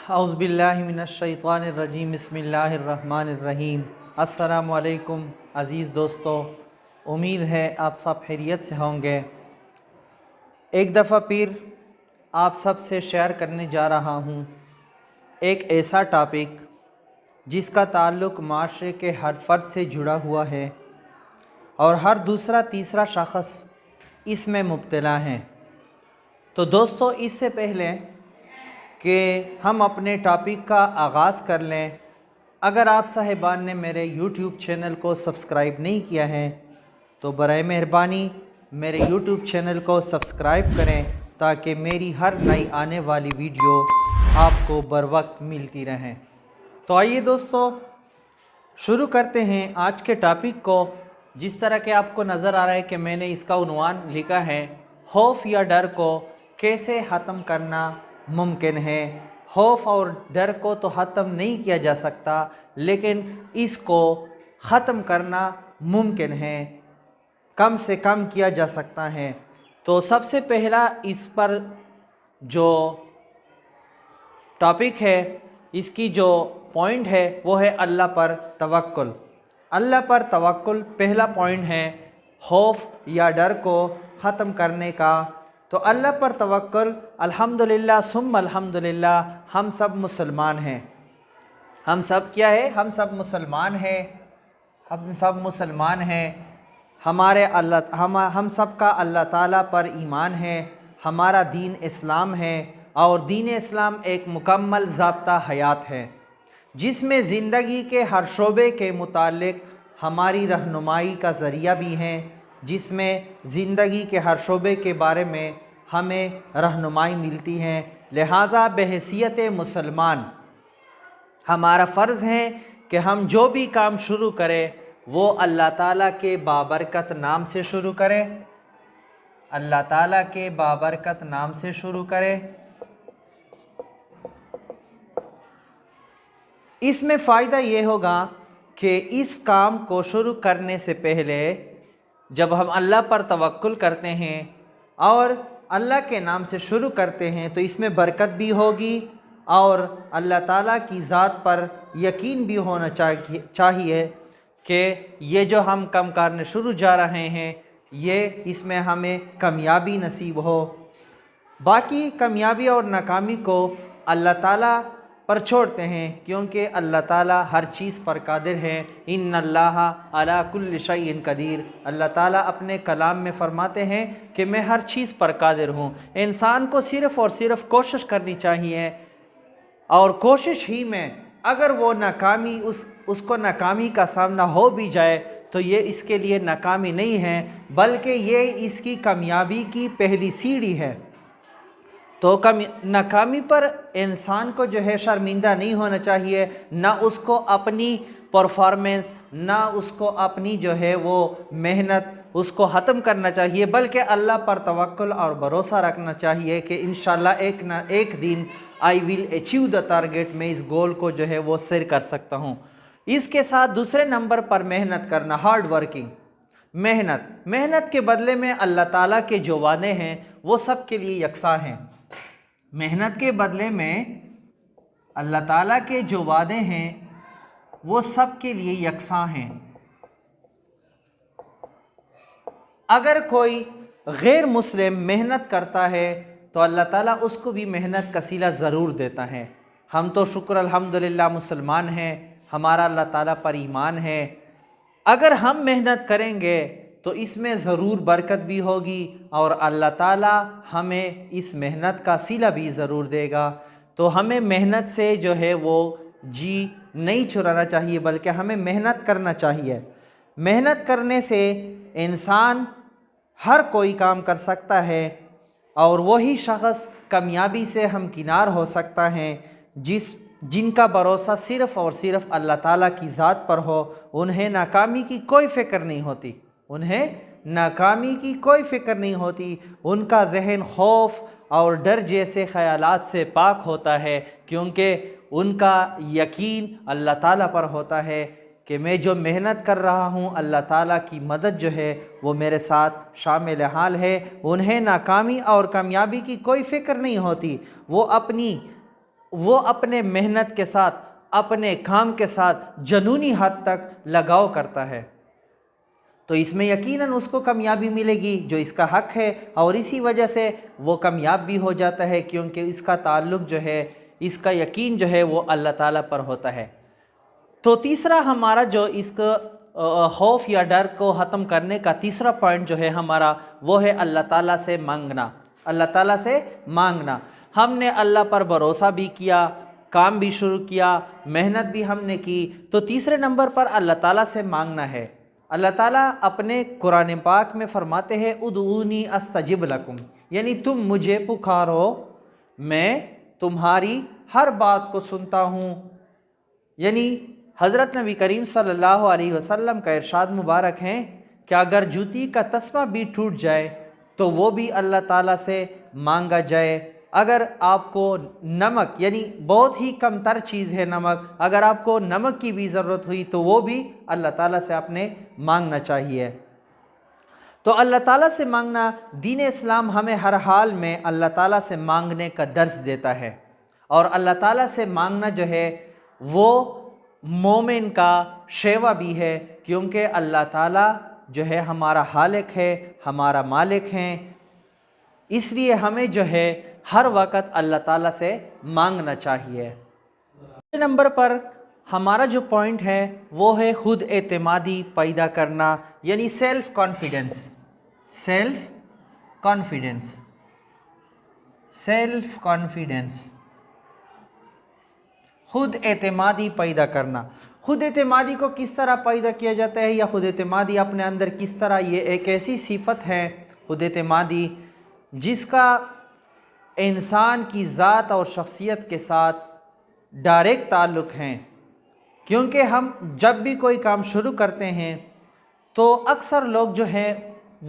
اعوذ باللہ من الشیطان الرجیم بسم اللہ الرحمن الرحیم۔ السلام علیکم عزیز دوستو، امید ہے آپ سب خیریت سے ہوں گے۔ ایک دفعہ پھر آپ سب سے شیئر کرنے جا رہا ہوں ایک ایسا ٹاپک جس کا تعلق معاشرے کے ہر فرد سے جڑا ہوا ہے اور ہر دوسرا تیسرا شخص اس میں مبتلا ہے۔ تو دوستو، اس سے پہلے کہ ہم اپنے ٹاپک کا آغاز کر لیں، اگر آپ صاحبان نے میرے یوٹیوب چینل کو سبسکرائب نہیں کیا ہے تو برائے مہربانی میرے یوٹیوب چینل کو سبسکرائب کریں تاکہ میری ہر نئی آنے والی ویڈیو آپ کو بر وقت ملتی رہیں۔ تو آئیے دوستو شروع کرتے ہیں آج کے ٹاپک کو۔ جس طرح کہ آپ کو نظر آ رہا ہے کہ میں نے اس کا عنوان لکھا ہے، خوف یا ڈر کو کیسے ختم کرنا ممکن ہے۔ خوف اور ڈر کو تو ختم نہیں کیا جا سکتا، لیکن اس کو ختم کرنا ممکن ہے، کم سے کم کیا جا سکتا ہے۔ تو سب سے پہلا اس پر جو ٹاپک ہے، اس کی جو پوائنٹ ہے وہ ہے اللہ پر توکل۔ اللہ پر توکل پہلا پوائنٹ ہے خوف یا ڈر کو ختم کرنے کا۔ تو اللہ پر توکل، الحمدللہ ثم الحمدللہ، ہم سب مسلمان ہیں۔ ہم سب کیا ہے؟ ہم سب مسلمان ہیں۔ ہم سب مسلمان ہیں۔ ہم سب کا اللہ تعالیٰ پر ایمان ہے۔ ہمارا دین اسلام ہے اور دین اسلام ایک مکمل ضابطہ حیات ہے جس میں زندگی کے ہر شعبے کے متعلق ہماری رہنمائی کا ذریعہ بھی ہیں، جس میں زندگی کے ہر شعبے کے بارے میں ہمیں رہنمائی ملتی ہے۔ لہٰذا بحیثیت مسلمان ہمارا فرض ہے کہ ہم جو بھی کام شروع کریں وہ اللہ تعالیٰ کے بابرکت نام سے شروع کریں۔ اللہ تعالیٰ کے بابرکت نام سے شروع کریں۔ اس میں فائدہ یہ ہوگا کہ اس کام کو شروع کرنے سے پہلے جب ہم اللہ پر توکل کرتے ہیں اور اللہ کے نام سے شروع کرتے ہیں تو اس میں برکت بھی ہوگی اور اللہ تعالیٰ کی ذات پر یقین بھی ہونا چاہیے کہ یہ جو ہم کام کرنے شروع جا رہے ہیں یہ اس میں ہمیں کامیابی نصیب ہو۔ باقی کامیابی اور ناکامی کو اللہ تعالیٰ پر چھوڑتے ہیں، کیونکہ اللہ تعالیٰ ہر چیز پر قادر ہے۔ ان اللہ علی کل شیء قدیر، اللہ تعالیٰ اپنے کلام میں فرماتے ہیں کہ میں ہر چیز پر قادر ہوں۔ انسان کو صرف اور صرف کوشش کرنی چاہیے، اور کوشش ہی میں اگر وہ ناکامی اس کو ناکامی کا سامنا ہو بھی جائے تو یہ اس کے لیے ناکامی نہیں ہے، بلکہ یہ اس کی کامیابی کی پہلی سیڑھی ہے۔ تو ناکامی پر انسان کو جو ہے شرمندہ نہیں ہونا چاہیے، نہ اس کو اپنی پرفارمنس، نہ اس کو اپنی جو ہے وہ محنت اس کو ختم کرنا چاہیے، بلکہ اللہ پر توکل اور بھروسہ رکھنا چاہیے کہ انشاءاللہ ایک نہ ایک دن آئی ول اچیو دا ٹارگیٹ، میں اس گول کو جو ہے وہ سر کر سکتا ہوں۔ اس کے ساتھ دوسرے نمبر پر محنت کرنا، ہارڈ ورکنگ، محنت کے بدلے میں اللہ تعالیٰ کے جو وعدے ہیں وہ سب کے لیے یکساں ہیں۔ محنت کے بدلے میں اللہ تعالیٰ کے جو وعدے ہیں وہ سب کے لیے یکساں ہیں۔ اگر کوئی غیر مسلم محنت کرتا ہے تو اللہ تعالیٰ اس کو بھی محنت کا صلہ ضرور دیتا ہے۔ ہم تو شکر الحمدللہ مسلمان ہیں، ہمارا اللہ تعالیٰ پر ایمان ہے۔ اگر ہم محنت کریں گے تو اس میں ضرور برکت بھی ہوگی اور اللہ تعالیٰ ہمیں اس محنت کا صلہ بھی ضرور دے گا۔ تو ہمیں محنت سے جو ہے وہ جی نہیں چھڑانا چاہیے، بلکہ ہمیں محنت کرنا چاہیے۔ محنت کرنے سے انسان ہر کوئی کام کر سکتا ہے اور وہی شخص کامیابی سے ہمکنار ہو سکتا ہے جن کا بھروسہ صرف اور صرف اللہ تعالیٰ کی ذات پر ہو۔ انہیں ناکامی کی کوئی فکر نہیں ہوتی، ان کا ذہن خوف اور ڈر جیسے خیالات سے پاک ہوتا ہے، کیونکہ ان کا یقین اللہ تعالیٰ پر ہوتا ہے کہ میں جو محنت کر رہا ہوں اللہ تعالیٰ کی مدد جو ہے وہ میرے ساتھ شامل حال ہے۔ انہیں ناکامی اور کامیابی کی کوئی فکر نہیں ہوتی، وہ اپنی وہ اپنے محنت کے ساتھ، اپنے کام کے ساتھ جنونی حد تک لگاؤ کرتا ہے تو اس میں یقیناً اس کو کامیابی ملے گی جو اس کا حق ہے، اور اسی وجہ سے وہ کامیاب بھی ہو جاتا ہے، کیونکہ اس کا تعلق جو ہے، اس کا یقین جو ہے وہ اللہ تعالیٰ پر ہوتا ہے۔ تو تیسرا ہمارا جو اس کا خوف یا ڈر کو ختم کرنے کا تیسرا پوائنٹ جو ہے ہمارا، وہ ہے اللہ تعالیٰ سے مانگنا۔ اللہ تعالیٰ سے مانگنا، ہم نے اللہ پر بھروسہ بھی کیا، کام بھی شروع کیا، محنت بھی ہم نے کی، تو تیسرے نمبر پر اللہ تعالیٰ سے مانگنا ہے۔ اللہ تعالیٰ اپنے قرآن پاک میں فرماتے ہیں ادعونی استجب لکم، یعنی تم مجھے پکارو، میں تمہاری ہر بات کو سنتا ہوں۔ یعنی حضرت نبی کریم صلی اللہ علیہ وسلم کا ارشاد مبارک ہے کہ اگر جوتی کا تسمہ بھی ٹوٹ جائے تو وہ بھی اللہ تعالیٰ سے مانگا جائے۔ اگر آپ کو نمک، یعنی بہت ہی کم تر چیز ہے نمک، اگر آپ کو نمک کی بھی ضرورت ہوئی تو وہ بھی اللہ تعالیٰ سے آپ نے مانگنا چاہیے۔ تو اللہ تعالیٰ سے مانگنا، دین اسلام ہمیں ہر حال میں اللہ تعالیٰ سے مانگنے کا درس دیتا ہے، اور اللہ تعالیٰ سے مانگنا جو ہے وہ مومن کا شیوا بھی ہے، کیونکہ اللہ تعالیٰ جو ہے ہمارا خالق ہے، ہمارا مالک ہیں، اس لیے ہمیں جو ہے ہر وقت اللہ تعالیٰ سے مانگنا چاہیے۔ نمبر پر ہمارا جو پوائنٹ ہے وہ ہے خود اعتمادی پیدا کرنا، یعنی self confidence. Self confidence, self confidence, خود اعتمادی پیدا کرنا۔ خود اعتمادی کو کس طرح پیدا کیا جاتا ہے، یا خود اعتمادی اپنے اندر کس طرح، یہ ایک ایسی صفت ہے خود اعتمادی جس کا انسان کی ذات اور شخصیت کے ساتھ ڈائریکٹ تعلق ہے، کیونکہ ہم جب بھی کوئی کام شروع کرتے ہیں تو اکثر لوگ جو ہیں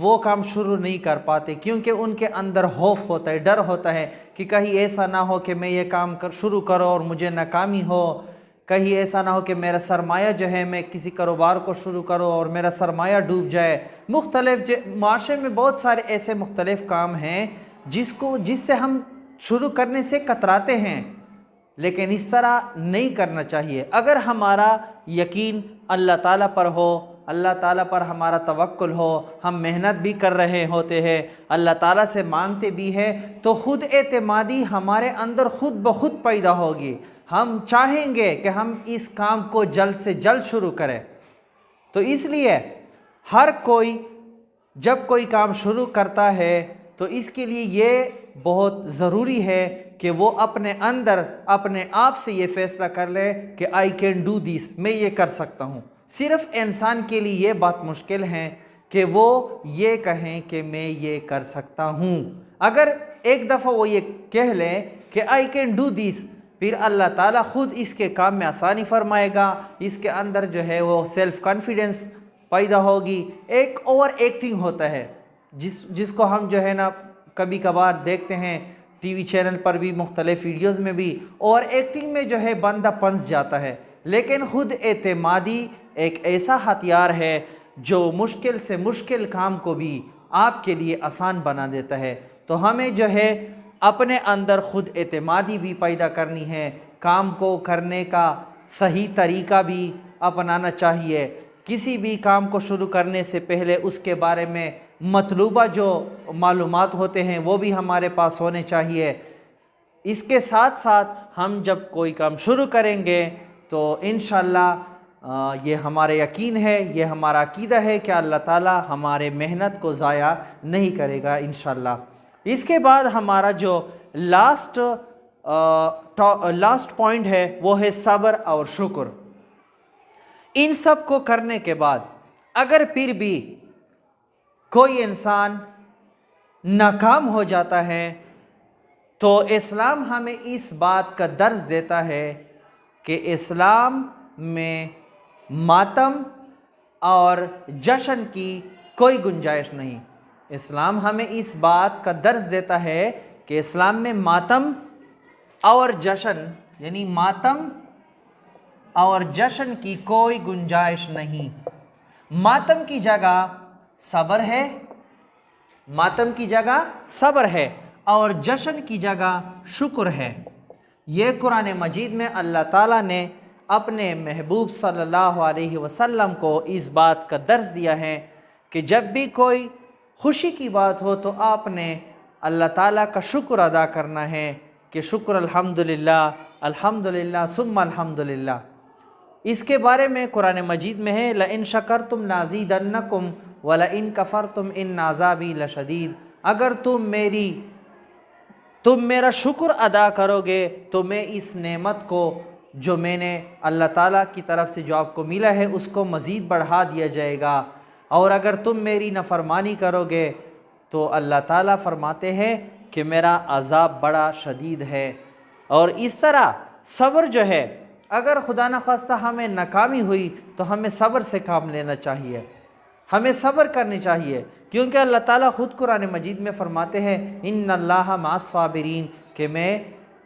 وہ کام شروع نہیں کر پاتے، کیونکہ ان کے اندر خوف ہوتا ہے، ڈر ہوتا ہے کہ کہیں ایسا نہ ہو کہ میں یہ کام شروع کروں اور مجھے ناکامی ہو، کہیں ایسا نہ ہو کہ میرا سرمایہ جو ہے، میں کسی کاروبار کو شروع کروں اور میرا سرمایہ ڈوب جائے۔ مختلف معاشرے میں بہت سارے ایسے مختلف کام ہیں جس سے ہم شروع کرنے سے کتراتے ہیں، لیکن اس طرح نہیں کرنا چاہیے۔ اگر ہمارا یقین اللہ تعالیٰ پر ہو، اللہ تعالیٰ پر ہمارا توکل ہو، ہم محنت بھی کر رہے ہوتے ہیں، اللہ تعالیٰ سے مانگتے بھی ہیں، تو خود اعتمادی ہمارے اندر خود بخود پیدا ہوگی۔ ہم چاہیں گے کہ ہم اس کام کو جلد سے جلد شروع کریں۔ تو اس لیے ہر کوئی جب کوئی کام شروع کرتا ہے تو اس کے لیے یہ بہت ضروری ہے کہ وہ اپنے اندر اپنے آپ سے یہ فیصلہ کر لے کہ آئی کین ڈو دس، میں یہ کر سکتا ہوں۔ صرف انسان کے لیے یہ بات مشکل ہے کہ وہ یہ کہیں کہ میں یہ کر سکتا ہوں۔ اگر ایک دفعہ وہ یہ کہہ لے کہ آئی کین ڈو دس، پھر اللہ تعالیٰ خود اس کے کام میں آسانی فرمائے گا، اس کے اندر جو ہے وہ سیلف کانفیڈنس پیدا ہوگی۔ ایک اوور ایکٹنگ ہوتا ہے جس کو ہم جو ہے نا کبھی کبھار دیکھتے ہیں ٹی وی چینل پر بھی، مختلف ویڈیوز میں بھی، اوور ایکٹنگ میں جو ہے بندہ پنس جاتا ہے، لیکن خود اعتمادی ایک ایسا ہتھیار ہے جو مشکل سے مشکل کام کو بھی آپ کے لیے آسان بنا دیتا ہے۔ تو ہمیں جو ہے اپنے اندر خود اعتمادی بھی پیدا کرنی ہے، کام کو کرنے کا صحیح طریقہ بھی اپنانا چاہیے۔ کسی بھی کام کو شروع کرنے سے پہلے اس کے بارے میں مطلوبہ جو معلومات ہوتے ہیں وہ بھی ہمارے پاس ہونے چاہیے۔ اس کے ساتھ ساتھ ہم جب کوئی کام شروع کریں گے تو انشاءاللہ یہ ہمارا یقین ہے، یہ ہمارا عقیدہ ہے کہ اللہ تعالی ہمارے محنت کو ضائع نہیں کرے گا انشاءاللہ۔ اس کے بعد ہمارا جو لاسٹ پوائنٹ ہے وہ ہے صبر اور شکر۔ ان سب کو کرنے کے بعد اگر پھر بھی کوئی انسان ناکام ہو جاتا ہے تو اسلام ہمیں اس بات کا درس دیتا ہے کہ اسلام میں ماتم اور جشن کی کوئی گنجائش نہیں۔ اسلام ہمیں اس بات کا درس دیتا ہے کہ اسلام میں ماتم اور جشن، یعنی ماتم اور جشن کی کوئی گنجائش نہیں۔ ماتم کی جگہ صبر ہے، ماتم کی جگہ صبر ہے، اور جشن کی جگہ شکر ہے۔ یہ قرآن مجید میں اللہ تعالیٰ نے اپنے محبوب صلی اللہ علیہ وسلم کو اس بات کا درس دیا ہے کہ جب بھی کوئی خوشی کی بات ہو تو آپ نے اللہ تعالیٰ کا شکر ادا کرنا ہے کہ شکر الحمدللہ ثم الحمدللہ۔ اس کے بارے میں قرآن مجید میں ہے لَإِن شَكَرْتُمْ لَأَزِيدَنَّكُمْ وَلَإِن كَفَرْتُمْ إِنَّ عَذَابِي لَشَدِيدٌ۔ اگر تم میرا شکر ادا کرو گے تو میں اس نعمت کو جو میں نے اللہ تعالیٰ کی طرف سے جو آپ کو ملا ہے اس کو مزید بڑھا دیا جائے گا، اور اگر تم میری نافرمانی کرو گے تو اللہ تعالیٰ فرماتے ہیں کہ میرا عذاب بڑا شدید ہے۔ اور اس طرح صبر جو ہے، اگر خدا نخواستہ ہمیں ناکامی ہوئی تو ہمیں صبر سے کام لینا چاہیے، ہمیں صبر کرنی چاہیے، کیونکہ اللہ تعالیٰ خود قرآن مجید میں فرماتے ہیں ان اللہ مع الصابرین، کہ میں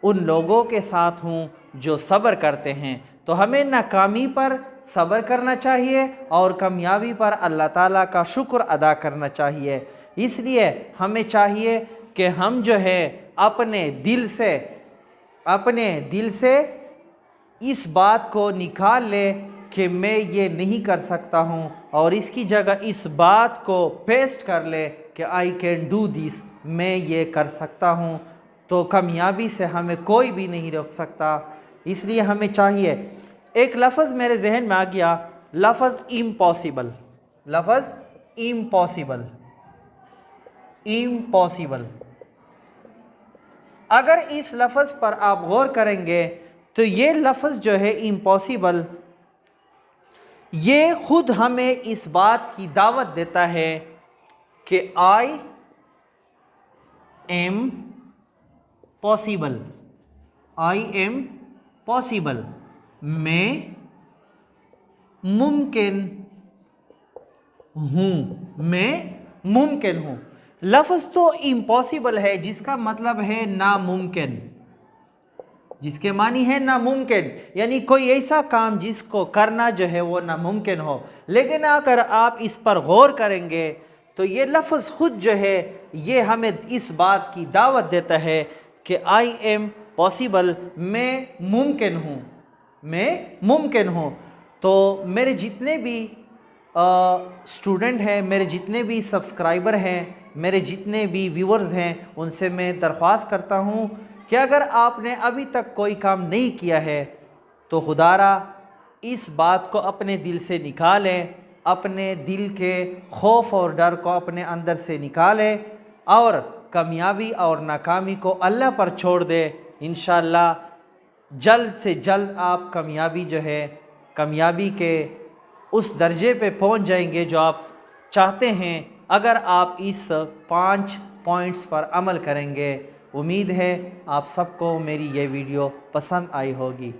ان لوگوں کے ساتھ ہوں جو صبر کرتے ہیں۔ تو ہمیں ناکامی پر صبر کرنا چاہیے اور کامیابی پر اللہ تعالیٰ کا شکر ادا کرنا چاہیے۔ اس لیے ہمیں چاہیے کہ ہم جو ہے اپنے دل سے اس بات کو نکال لے کہ میں یہ نہیں کر سکتا ہوں، اور اس کی جگہ اس بات کو پیسٹ کر لے کہ آئی کین ڈو دس، میں یہ کر سکتا ہوں، تو کامیابی سے ہمیں کوئی بھی نہیں روک سکتا۔ اس لیے ہمیں چاہیے، ایک لفظ میرے ذہن میں آ گیا، لفظ امپاسبل، لفظ امپاسبل۔ اگر اس لفظ پر آپ غور کریں گے تو یہ لفظ جو ہے امپاسبل، یہ خود ہمیں اس بات کی دعوت دیتا ہے کہ I am possible, I am possible, میں ممکن ہوں۔ لفظ تو امپاسبل ہے جس کا مطلب ہے ناممکن، جس کے معنی ہے ناممکن، یعنی کوئی ایسا کام جس کو کرنا جو ہے وہ ناممکن ہو۔ لیکن اگر آپ اس پر غور کریں گے تو یہ لفظ خود جو ہے یہ ہمیں اس بات کی دعوت دیتا ہے کہ آئی ایم پاسبل، میں ممکن ہوں۔ تو میرے جتنے بھی اسٹوڈنٹ ہیں، میرے جتنے بھی سبسکرائبر ہیں، میرے جتنے بھی ویورز ہیں، ان سے میں درخواست کرتا ہوں کہ اگر آپ نے ابھی تک کوئی کام نہیں کیا ہے تو خدارا اس بات کو اپنے دل سے نکالیں، اپنے دل کے خوف اور ڈر کو اپنے اندر سے نکالیں، اور کامیابی اور ناکامی کو اللہ پر چھوڑ دیں۔ انشاءاللہ جلد سے جلد آپ کامیابی کے اس درجے پہ پہنچ جائیں گے جو آپ چاہتے ہیں، اگر آپ اس 5 پوائنٹس پر عمل کریں گے۔ امید ہے آپ سب کو میری یہ ویڈیو پسند آئی ہوگی۔